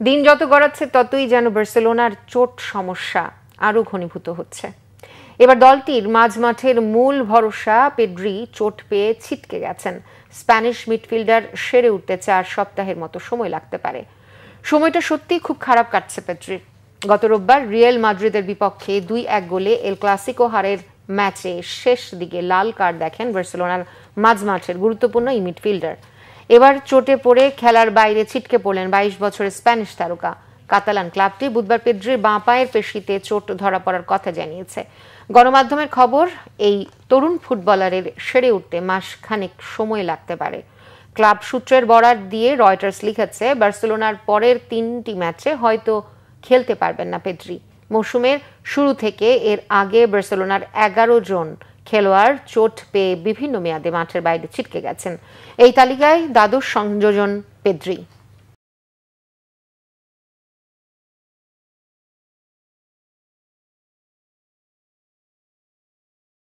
দিন যত গড়াচ্ছে ততই যেন বার্সেলোনার চোট সমস্যা আরও ঘনীভূত হচ্ছে। এবার দলটির মাঝমাঠের মূল ভরসা পেড্রি চোট পেয়ে ছিটকে গেছেন। স্প্যানিশ মিডফিল্ডার সেরে উঠতে 4 সপ্তাহের মতো সময় লাগতে পারে। সময়টা সত্যিই খুব খারাপ কাটছে পেড্রির। গত রোববার রিয়াল মাদ্রিদের বিপক্ষে 2-1 গোলে এল ক্লাসিকো হারের ম্যাচে শেষ দিকে লাল কার্ড দেখেন বার্সেলোনার মাঝমাঠের গুরুত্বপূর্ণ এই মিডফিল্ডার। এবার চোটে পড়ে খেলার বাইরে ছিটকে পড়লেন 22 বছরের স্প্যানিশ তারকা। কাতালান ক্লাবটি বুধবার পেড্রির বাঁ পায়ের পেশিতে চোট ধরা পড়ার কথা জানিয়েছে। গণমাধ্যমের খবর, এই তরুণ ফুটবলারের সেরে উঠতে মাসখানেক সময় লাগতে পারে। ক্লাব সূত্রের বরাত দিয়ে রয়টার্স লিখেছে, বার্সেলোনার পরের 3টি ম্যাচে হয়তো খেলতে পারবেন না পেড্রি। মৌসুমের শুরু থেকে এর আগে বার্সেলোনার 11 জন খেলোয়াড় চোট পেয়ে বিভিন্ন মেয়াদে মাঠের বাইরে ছিটকে গেছেন। এই তালিকায় দ্বাদশ সংযোজন পেড্রি।